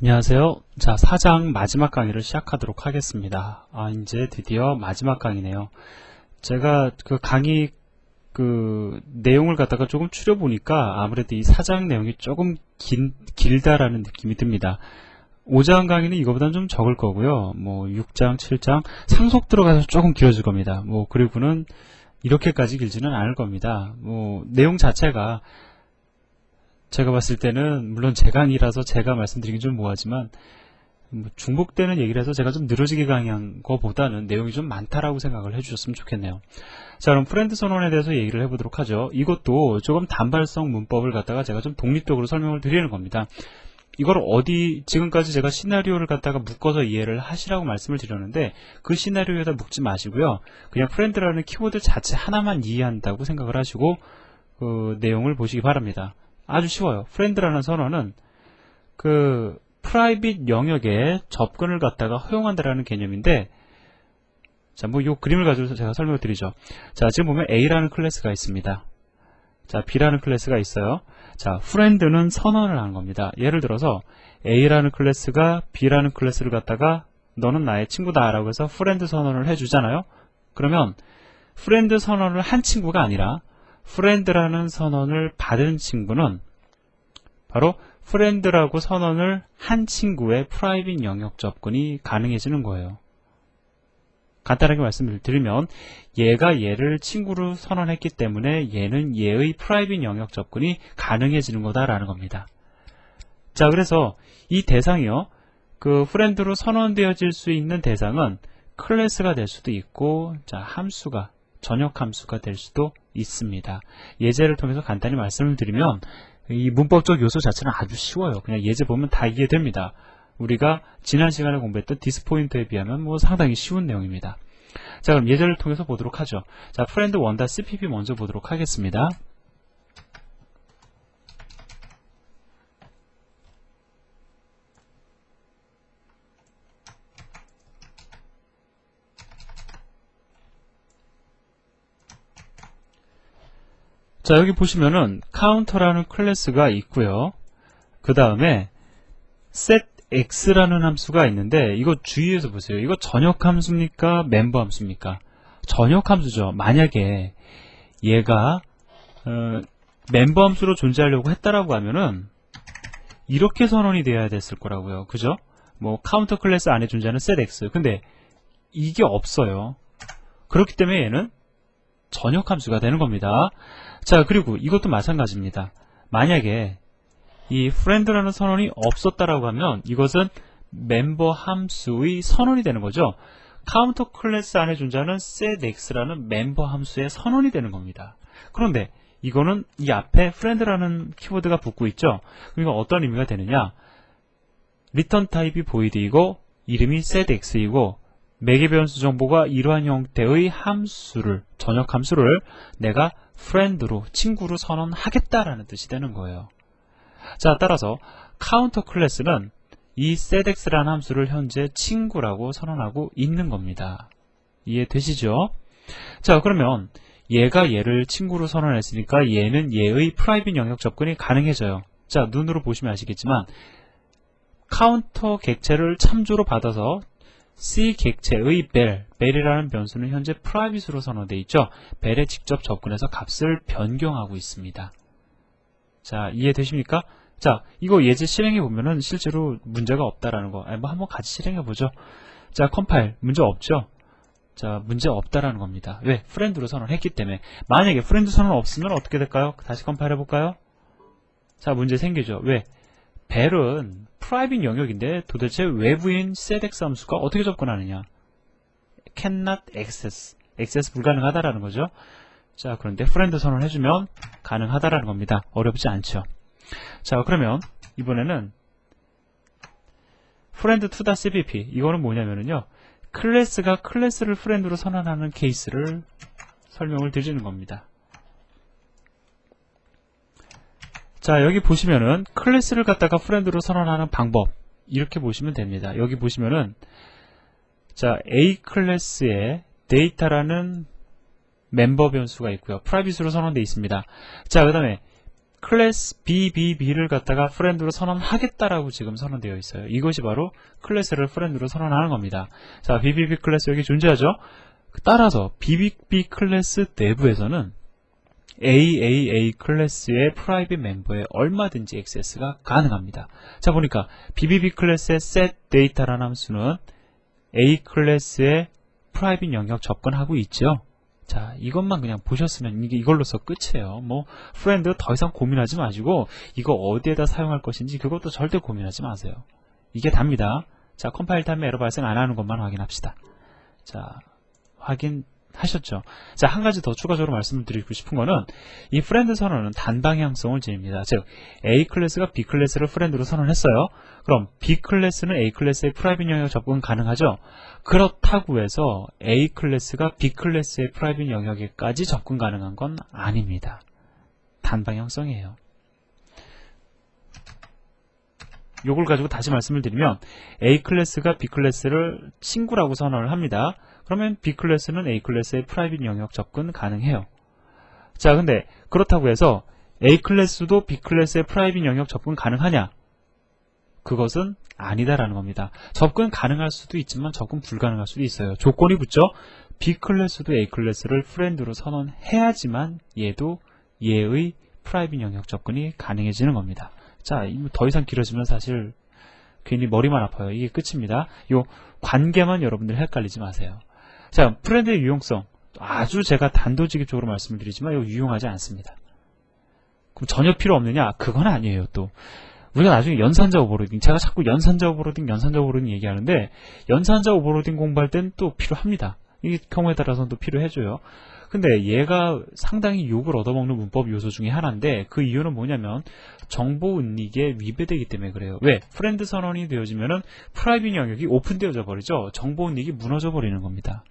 안녕하세요. 자, 4장 마지막 강의를 시작하도록 하겠습니다. 이제 드디어 마지막 강의네요. 제가 그 강의 내용을 갖다가 조금 추려보니까 아무래도 이 4장 내용이 조금 길다라는 느낌이 듭니다. 5장 강의는 이거보다는 좀 적을 거고요. 6장, 7장 상속 들어가서 조금 길어질 겁니다. 그리고는 이렇게까지 길지는 않을 겁니다. 내용 자체가 제가 봤을 때는 물론 제 강의라서 제가 말씀드리긴 좀 뭐하지만 중복되는 얘기를 해서 제가 좀 늘어지게 강의한 것보다는 내용이 좀 많다라고 생각을 해주셨으면 좋겠네요. 자, 그럼 프렌드 선언에 대해서 얘기를 해보도록 하죠. 이것도 조금 단발성 문법을 갖다가 제가 좀 독립적으로 설명을 드리는 겁니다. 이걸 지금까지 제가 시나리오를 갖다가 묶어서 이해를 하시라고 말씀을 드렸는데 그 시나리오에다 묶지 마시고요. 그냥 프렌드라는 키워드 자체 하나만 이해한다고 생각을 하시고 그 내용을 보시기 바랍니다. 아주 쉬워요. 프렌드라는 선언은 그 프라이빗 영역에 접근을 갖다가 허용한다라는 개념인데, 자, 요 그림을 가지고 제가 설명을 드리죠. 자, 지금 보면 A라는 클래스가 있습니다. 자, B라는 클래스가 있어요. 자, 프렌드는 선언을 하는 겁니다. 예를 들어서 A라는 클래스가 B라는 클래스를 갖다가 너는 나의 친구다 라고 해서 프렌드 선언을 해주잖아요. 그러면 프렌드 선언을 한 친구가 아니라 프렌드라는 선언을 받은 친구는 바로 프렌드라고 선언을 한 친구의 프라이빗 영역 접근이 가능해지는 거예요. 간단하게 말씀을 드리면 얘가 얘를 친구로 선언했기 때문에 얘는 얘의 프라이빗 영역 접근이 가능해지는 거다라는 겁니다. 자, 그래서 이 대상이요, 그 프렌드로 선언되어질 수 있는 대상은 클래스가 될 수도 있고, 자, 함수가 전역 함수가 될 수도 있습니다. 예제를 통해서 간단히 말씀을 드리면 이 문법적 요소 자체는 아주 쉬워요. 그냥 예제 보면 다 이해됩니다. 우리가 지난 시간에 공부했던 디스포인트에 비하면 상당히 쉬운 내용입니다. 자, 그럼 예제를 통해서 보도록 하죠. 자, friend 1.cpp 먼저 보도록 하겠습니다. 자, 여기 보시면은 counter라는 클래스가 있고요. 그 다음에 setX라는 함수가 있는데 이거 주의해서 보세요. 이거 전역 함수입니까? 멤버 함수입니까? 전역 함수죠. 만약에 얘가 멤버 함수로 존재하려고 했다라고 하면은 이렇게 선언이 되어야 됐을 거라고요. 그죠? 카운터 클래스 안에 존재하는 setX. 근데 이게 없어요. 그렇기 때문에 얘는 전역 함수가 되는 겁니다. 자, 그리고 이것도 마찬가지입니다. 만약에 이 friend라는 선언이 없었다라고 하면 이것은 멤버 함수의 선언이 되는 거죠. 카운터 클래스 안에 존재하는 setX라는 멤버 함수의 선언이 되는 겁니다. 그런데 이거는 이 앞에 friend라는 키워드가 붙고 있죠. 그러니까 어떤 의미가 되느냐? 리턴 타입이 void이고 이름이 setX이고 매개 변수 정보가 이러한 형태의 함수를, 전역 함수를 내가 friend로, 친구로 선언하겠다라는 뜻이 되는 거예요. 자, 따라서 카운터 클래스는 이 setX라는 함수를 현재 친구라고 선언하고 있는 겁니다. 이해되시죠? 자, 그러면 얘가 얘를 친구로 선언했으니까 얘는 얘의 프라이빗 영역 접근이 가능해져요. 자, 눈으로 보시면 아시겠지만 카운터 객체를 참조로 받아서 C 객체의 벨이라는 변수는 현재 프라이빗으로 선언되어 있죠. 벨에 직접 접근해서 값을 변경하고 있습니다. 자, 이해되십니까? 자, 이거 예제 실행해 보면은 실제로 문제가 없다라는 거. 한번 같이 실행해 보죠. 자, 컴파일 문제 없죠? 자, 문제 없다라는 겁니다. 왜? 프렌드로 선언했기 때문에. 만약에 프렌드 선언 없으면 어떻게 될까요? 다시 컴파일 해볼까요? 자, 문제 생기죠. 왜? 벨은 프라이빗 영역인데 도대체 외부인 setX 함수가 어떻게 접근하느냐? cannot access. access 불가능하다라는 거죠. 자, 그런데 프렌드 선언을 해주면 가능하다라는 겁니다. 어렵지 않죠. 자, 그러면 이번에는 friend to.cpp. 이거는 뭐냐면요, 클래스가 클래스를 프렌드로 선언하는 케이스를 설명을 드리는 겁니다. 자, 여기 보시면은 클래스를 갖다가 프렌드로 선언하는 방법 이렇게 보시면 됩니다. 여기 보시면은 자, A 클래스에 데이터라는 멤버 변수가 있고요. 프라이빗으로 선언되어 있습니다. 자, 그 다음에 클래스 BBB를 갖다가 프렌드로 선언하겠다라고 지금 선언되어 있어요. 이것이 바로 클래스를 프렌드로 선언하는 겁니다. 자, BBB 클래스 여기 존재하죠? 따라서 BBB 클래스 내부에서는 AAA 클래스의 프라이빗 멤버에 얼마든지 액세스가 가능합니다. 자, 보니까 BBB 클래스의 set data라는 함수는 A 클래스의 프라이빗 영역 접근하고 있죠. 자, 이것만 그냥 보셨으면 이걸로서 끝이에요. 뭐 프렌드 더 이상 고민하지 마시고 이거 어디에다 사용할 것인지 그것도 절대 고민하지 마세요. 이게 답니다. 자, 컴파일 타임에 에러 발생 안 하는 것만 확인합시다. 자, 확인하셨죠? 자, 한 가지 더 추가적으로 말씀을 드리고 싶은 거는 이 프렌드 선언은 단방향성을 지닙니다. 즉, A 클래스가 B 클래스를 프렌드로 선언했어요. 그럼 B 클래스는 A 클래스의 프라이빗 영역 접근 가능하죠? 그렇다고 해서 A 클래스가 B 클래스의 프라이빗 영역에까지 접근 가능한 건 아닙니다. 단방향성이에요. 요걸 가지고 다시 말씀을 드리면 A 클래스가 B 클래스를 친구라고 선언을 합니다. 그러면 B 클래스는 A 클래스의 프라이빗 영역 접근 가능해요. 자, 근데 그렇다고 해서 A 클래스도 B 클래스의 프라이빗 영역 접근 가능하냐? 그것은 아니다라는 겁니다. 접근 가능할 수도 있지만 접근 불가능할 수도 있어요. 조건이 붙죠? B 클래스도 A 클래스를 프렌드로 선언해야지만 얘도 얘의 프라이빗 영역 접근이 가능해지는 겁니다. 자, 더 이상 길어지면 사실 괜히 머리만 아파요. 이게 끝입니다. 요 관계만 여러분들 헷갈리지 마세요. 자, 프렌드의 유용성. 아주 제가 단도직입적으로 말씀을 드리지만 이거 유용하지 않습니다. 그럼 전혀 필요 없느냐? 그건 아니에요, 또. 우리가 나중에 연산자 오버로딩, 제가 자꾸 연산자 오버로딩 얘기하는데, 연산자 오버로딩 공부할 땐 또 필요합니다. 이 경우에 따라서는 또 필요해줘요. 근데 얘가 상당히 욕을 얻어먹는 문법 요소 중에 하나인데, 그 이유는 뭐냐면, 정보 은닉에 위배되기 때문에 그래요. 왜? 프렌드 선언이 되어지면은 프라이빗 영역이 오픈되어져 버리죠. 정보 은닉이 무너져 버리는 겁니다.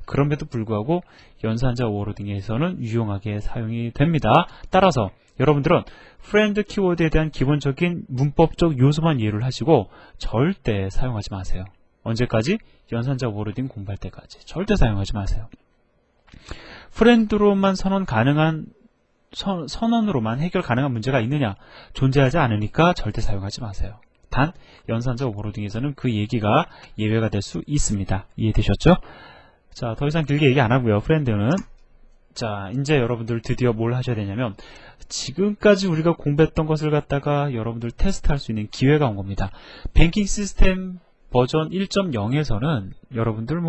그럼에도 불구하고 연산자 오버로딩에서는 유용하게 사용이 됩니다. 따라서 여러분들은 프렌드 키워드에 대한 기본적인 문법적 요소만 이해를 하시고 절대 사용하지 마세요. 언제까지? 연산자 오버로딩 공부할 때까지. 절대 사용하지 마세요. 프렌드로만 선언으로만 해결 가능한 문제가 있느냐? 존재하지 않으니까 절대 사용하지 마세요. 단, 연산자 오버로딩에서는 그 얘기가 예외가 될 수 있습니다. 이해되셨죠? 자, 더 이상 길게 얘기 안 하고요. 프렌드는. 자, 이제 여러분들 드디어 뭘 하셔야 되냐면, 지금까지 우리가 공부했던 것을 갖다가 여러분들 테스트할 수 있는 기회가 온 겁니다. 뱅킹 시스템 버전 1.0에서는 여러분들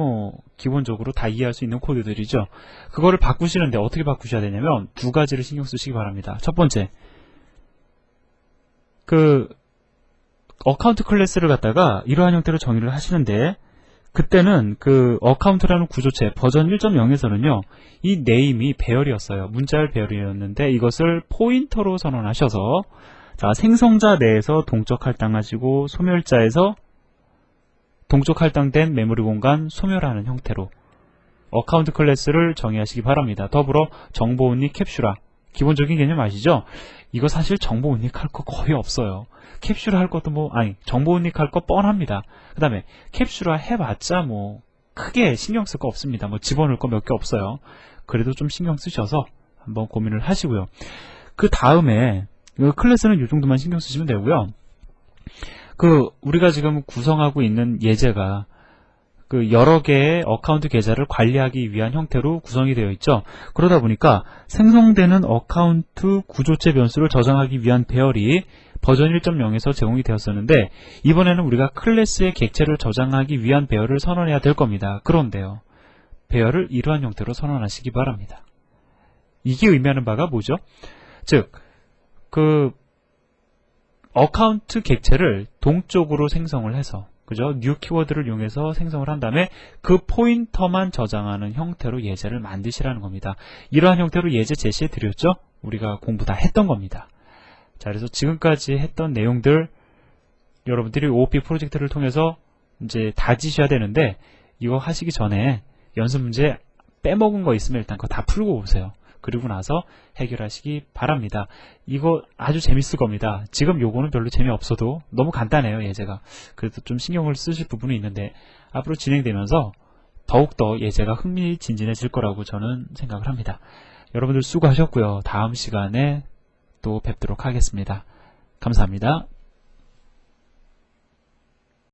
기본적으로 다 이해할 수 있는 코드들이죠. 그거를 바꾸시는데 어떻게 바꾸셔야 되냐면 두 가지를 신경 쓰시기 바랍니다. 첫 번째, 어카운트 클래스를 갖다가 이러한 형태로 정의를 하시는데 그때는 어카운트라는 구조체 버전 1.0에서는요, 이 네임이 배열이었어요. 문자열 배열이었는데 이것을 포인터로 선언하셔서, 자, 생성자 내에서 동적 할당하시고 소멸자에서 동적 할당된 메모리 공간 소멸하는 형태로 어카운트 클래스를 정의하시기 바랍니다. 더불어 정보 은닉 캡슐화. 기본적인 개념 아시죠? 이거 사실 정보 은닉할 거 거의 없어요. 캡슐화 할 것도 정보 은닉할 거 뻔합니다. 그 다음에 캡슐화 해봤자 크게 신경 쓸 거 없습니다. 집어넣을 거 몇 개 없어요. 그래도 좀 신경 쓰셔서 한번 고민을 하시고요. 그 다음에 클래스는 이 정도만 신경 쓰시면 되고요. 우리가 지금 구성하고 있는 예제가 여러 개의 어카운트 계좌를 관리하기 위한 형태로 구성이 되어 있죠. 그러다 보니까 생성되는 어카운트 구조체 변수를 저장하기 위한 배열이 버전 1.0에서 제공이 되었었는데, 이번에는 우리가 클래스의 객체를 저장하기 위한 배열을 선언해야 될 겁니다. 그런데요, 배열을 이러한 형태로 선언하시기 바랍니다. 이게 의미하는 바가 뭐죠? 즉, 어카운트 객체를 동적으로 생성을 해서, 그죠? new 키워드를 이용해서 생성을 한 다음에 그 포인터만 저장하는 형태로 예제를 만드시라는 겁니다. 이러한 형태로 예제 제시해 드렸죠? 우리가 공부 다 했던 겁니다. 자, 그래서 지금까지 했던 내용들 여러분들이 OOP 프로젝트를 통해서 이제 다지셔야 되는데, 이거 하시기 전에 연습 문제 빼먹은 거 있으면 일단 그거 다 풀고 오세요. 그리고 나서 해결하시기 바랍니다. 이거 아주 재밌을 겁니다. 지금 요거는 별로 재미없어도 너무 간단해요, 예제가. 그래도 좀 신경을 쓰실 부분이 있는데 앞으로 진행되면서 더욱더 예제가 흥미진진해질 거라고 저는 생각을 합니다. 여러분들 수고하셨고요. 다음 시간에 또 뵙도록 하겠습니다. 감사합니다.